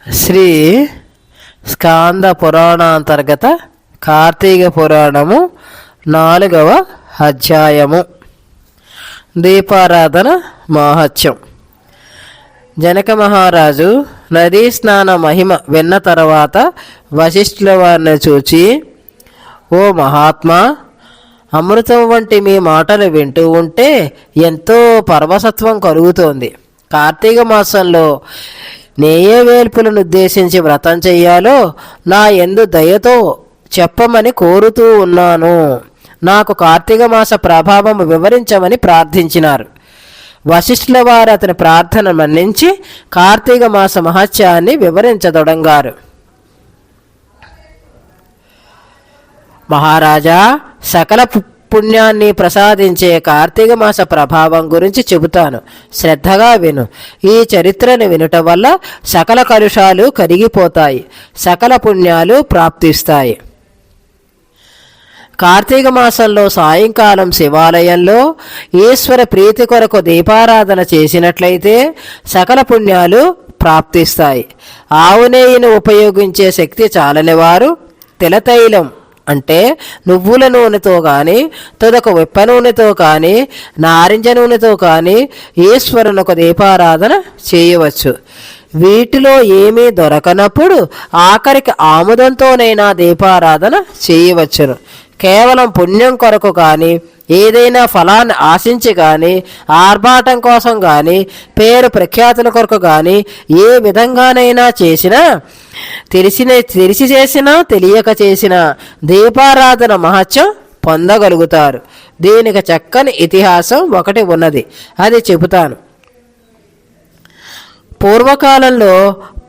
శ్రీ స్కాంద పురాణాంతర్గత కార్తీక పురాణము 4వ అధ్యాయము. దీపారాధన మహత్యం. జనక మహారాజు నదీ స్నాన మహిమ విన్న తర్వాత వశిష్ఠుల వారిని చూచి, ఓ మహాత్మా, అమృతం వంటి మీ మాటలు వింటూ ఉంటే ఎంతో పరమసత్వం కలుగుతోంది. కార్తీక మాసంలో నేయ వేల్పులను ఉద్దేశించి వ్రతం చెయ్యాలో నా యందు దయతో చెప్పమని కోరుతూ ఉన్నాను. నాకు కార్తీక మాస ప్రభావం వివరించమని ప్రార్థించినారు. వశిష్ఠుల వారు అతని ప్రార్థన మన్నించి కార్తీక మాస మహత్యాన్ని వివరించదొడంగారు. మహారాజా, సకల పుణ్యాన్ని ప్రసాదించే కార్తీక మాస ప్రభావం గురించి చెబుతాను, శ్రద్ధగా విను. ఈ చరిత్రను వినుట వల్ల సకల కలుషాలు కరిగిపోతాయి, సకల పుణ్యాలు ప్రాప్తిస్తాయి. కార్తీక మాసంలో సాయంకాలం శివాలయంలో ఈశ్వర ప్రీతి కొరకు దీపారాధన చేసినట్లయితే సకల పుణ్యాలు ప్రాప్తిస్తాయి. ఆవు నెయ్యిని ఉపయోగించే శక్తి చాలని వారు తిలతైలం అంటే నువ్వుల నూనెతో కానీ, తొదక విప్ప నూనెతో కానీ, నారింజ నూనెతో కానీ ఈశ్వరునకు దీపారాధన చేయవచ్చు. వీటిలో ఏమీ దొరకనప్పుడు ఆఖరికి ఆముదంతోనైనా దీపారాధన చేయవచ్చును. కేవలం పుణ్యం కొరకు కానీ, ఏదైనా ఫలాన్ని ఆశించి కానీ, ఆర్భాటం కోసం కానీ, పేరు ప్రఖ్యాతుల కొరకు కానీ ఏ విధంగానైనా చేసినా, తెలిసి చేసినా తెలియక చేసినా దీపారాధన మహత్యం పొందగలుగుతారు. దీనికి చక్కని ఇతిహాసం ఒకటి ఉన్నది, అది చెబుతాను. పూర్వకాలంలో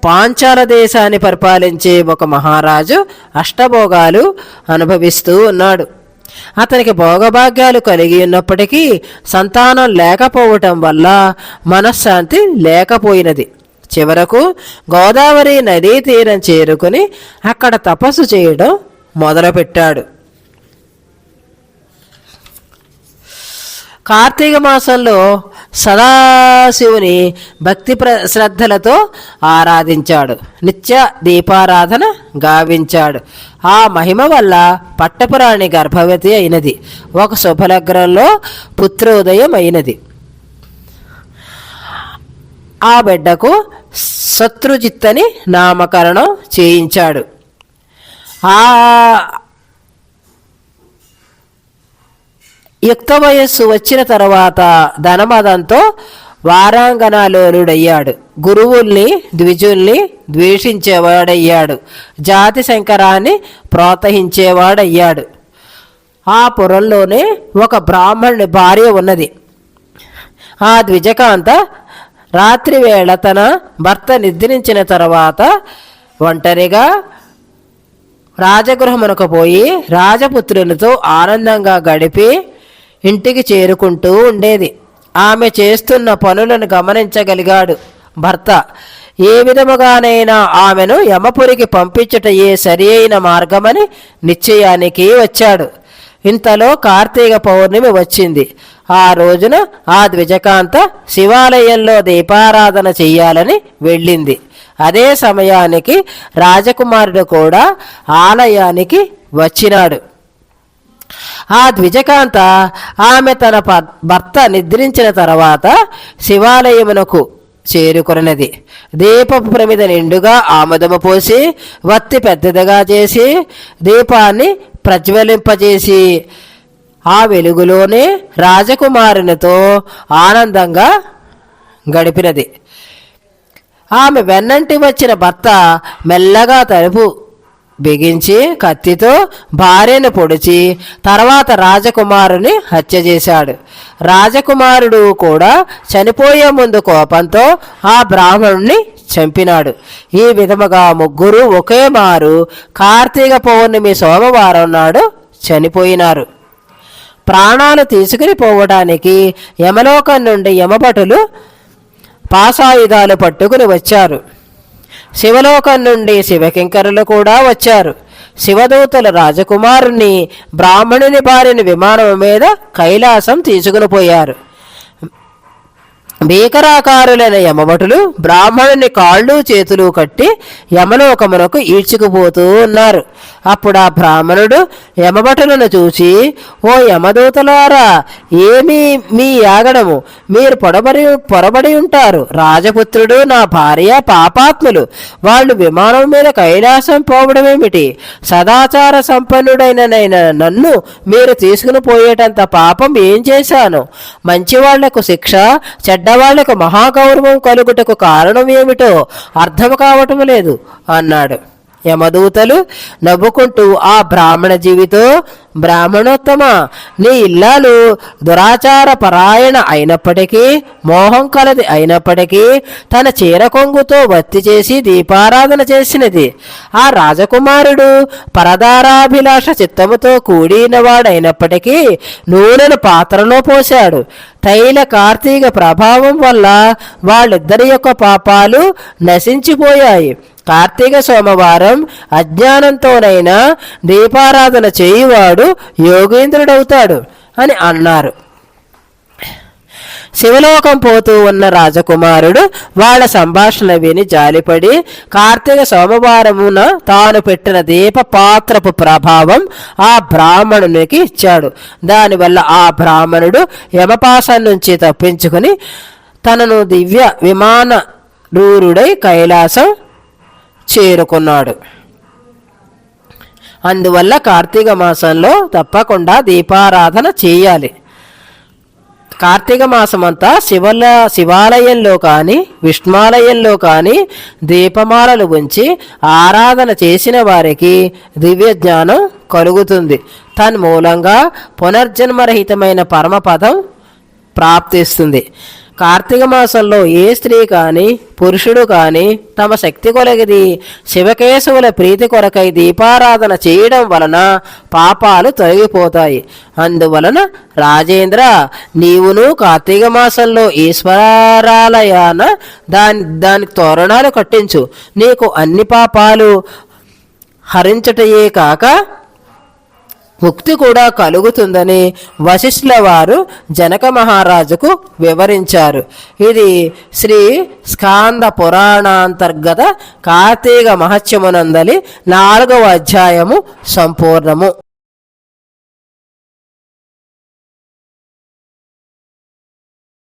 పాంచాల దేశాన్ని పరిపాలించే ఒక మహారాజు అష్టభోగాలు అనుభవిస్తూ ఉన్నాడు. అతనికి భోగభాగ్యాలు కలిగి ఉన్నప్పటికీ సంతానం లేకపోవటం వల్ల మనశ్శాంతి లేకపోయినది. చివరకు గోదావరి నదీ తీరం చేరుకుని అక్కడ తపస్సు చేయడం మొదలుపెట్టాడు. కార్తీక మాసంలో సదాశివుని భక్తి శ్రద్ధలతో ఆరాధించాడు. నిత్య దీపారాధన గావించాడు. ఆ మహిమ వల్ల పట్టపురాణి గర్భవతి అయినది. ఒక శుభలగ్నంలో పుత్రోదయం అయినది. ఆ బిడ్డకు శత్రుజిత్తని నామకరణం చేయించాడు. ఆ యుక్త వయస్సు వచ్చిన తర్వాత ధనమదంతో వారాంగనాలోలుడయ్యాడు. గురువుల్ని ద్విజుల్ని ద్వేషించేవాడయ్యాడు. జాతి శంకరాన్ని ప్రోత్సహించేవాడయ్యాడు. ఆ పురంలోనే ఒక బ్రాహ్మణుని భార్య ఉన్నది. ఆ ద్విజకాంత రాత్రివేళ తన భర్త నిద్రించిన తర్వాత ఒంటరిగా రాజగృహమునకు పోయి రాజపుత్రునితో ఆనందంగా గడిపి ఇంటికి చేరుకుంటూ ఉండేది. ఆమె చేస్తున్న పనులను గమనించగలిగాడు భర్త. ఏ విధముగానైనా ఆమెను యమపురికి పంపించుటయే సరి అయిన మార్గమని నిశ్చయానికి వచ్చాడు. ఇంతలో కార్తీక పౌర్ణమి వచ్చింది. ఆ రోజున ఆ ద్విజకాంత శివాలయంలో దీపారాధన చెయ్యాలని వెళ్ళింది. అదే సమయానికి రాజకుమారుడు కూడా ఆలయానికి వచ్చినాడు. ఆ ద్విజకాంత ఆమె తన భర్త నిద్రించిన తర్వాత శివాలయమునకు చేరుకున్నది. దీపపు ప్రమిద నిండుగా ఆముదము పోసి వత్తి పెద్దదిగా చేసి దీపాన్ని ప్రజ్వలింపజేసి ఆ వెలుగులోనే రాజకుమారునితో ఆనందంగా గడిపినది. ఆమె వెన్నంటి వచ్చిన భర్త మెల్లగా తలుపు బిగించి కత్తితో భార్యను పొడిచి తర్వాత రాజకుమారుని హత్య చేశాడు. రాజకుమారుడు కూడా చనిపోయే ముందు కోపంతో ఆ బ్రాహ్మణుణ్ణి చంపినాడు. ఈ విధముగా ముగ్గురు ఒకే మారు కార్తీక పౌర్ణమి సోమవారం నాడు చనిపోయినారు. ప్రాణాలు తీసుకుని పోవడానికి యమలోకం నుండి యమభటులు పాసాయుధాలు పట్టుకుని వచ్చారు. శివలోకం నుండి శివకింకరులు కూడా వచ్చారు. శివదూతలు రాజకుమారుని బ్రాహ్మణుని భార్యని విమానం మీద కైలాసం తీసుకుని పోయారు. భీకరాకారులైన యమభటులు బ్రాహ్మణుని కాళ్ళు చేతులు కట్టి యమలోకమునకు ఈడ్చుకుపోతూ ఉన్నారు. అప్పుడు ఆ బ్రాహ్మణుడు యమభటులను చూచి, ఓ యమదూతలారా, ఏమీ మీ యాగడము? మీరు పొరబడి ఉంటారు. రాజపుత్రుడు నా భార్య పాపాత్ములు. వాళ్ళు విమానం మీద కైలాసం పోవడమేమిటి? సదాచార సంపన్నుడైన నన్ను మీరు తీసుకుని పోయేటంత పాపం ఏం చేశాను? మంచివాళ్లకు శిక్ష, చెడ్డవాళ్లకు మహాగౌరవం కలుగుటకు కారణం ఏమిటో అర్థం కావటం లేదు అన్నాడు. యమదూతలు నవ్వుకుంటూ ఆ బ్రాహ్మణ జీవితో, బ్రాహ్మణోత్తమ, నీ ఇల్లాలు దురాచార పరాయణ అయినప్పటికీ, మోహం కలది అయినప్పటికీ తన చీర కొంగుతో వత్తి చేసి దీపారాధన చేసినది. ఆ రాజకుమారుడు పరదారాభిలాష చిత్తముతో కూడినవాడైనప్పటికీ నూనెను పాత్రలో పోశాడు. తైల కార్తీక ప్రభావం వల్ల వాళ్ళిద్దరి యొక్క పాపాలు నశించిపోయాయి. కార్తీక సోమవారం అజ్ఞానంతోనైనా దీపారాధన చేయువాడు యోగేంద్రుడవుతాడు అని అన్నారు. శివలోకం పోతూ ఉన్న రాజకుమారుడు వాళ్ళ సంభాషణ విని జాలిపడి కార్తీక సోమవారమున తాను పెట్టిన దీప పాత్రపు ప్రభావం ఆ బ్రాహ్మణునికి ఇచ్చాడు. దానివల్ల ఆ బ్రాహ్మణుడు యమపాసం నుంచి తప్పించుకుని తనను దివ్య విమాన రూరుడై కైలాసం చేరుకున్నాడు. అందువల్ల కార్తీక మాసంలో తప్పకుండా దీపారాధన చేయాలి. కార్తీక మాసమంతా శివాలయంలో కానీ విష్ణువాలయంలో కానీ దీపమాలలు ఉంచి ఆరాధన చేసిన వారికి దివ్య జ్ఞానం కలుగుతుంది. తన్మూలంగా పునర్జన్మరహితమైన పరమపదం ప్రాప్తిస్తుంది. కార్తీక మాసంలో ఏ స్త్రీ కానీ పురుషుడు కానీ తమ శక్తి కొలగిది శివకేశవుల ప్రీతి కొరకై దీపారాధన చేయడం వలన పాపాలు తొలగిపోతాయి. అందువలన రాజేంద్ర, నీవును కార్తీక మాసంలో ఈశ్వరాలయాన దానికి తోరణాలు కట్టించు. నీకు అన్ని పాపాలు హరించటయే కాక ముక్తి కూడా కలుగుతుందని వశిష్ఠుల వారు జనక మహారాజుకు వివరించారు. ఇది శ్రీ స్కాంద పురాణాంతర్గత కార్తీక మహత్యమునందలి 4వ అధ్యాయము సంపూర్ణము.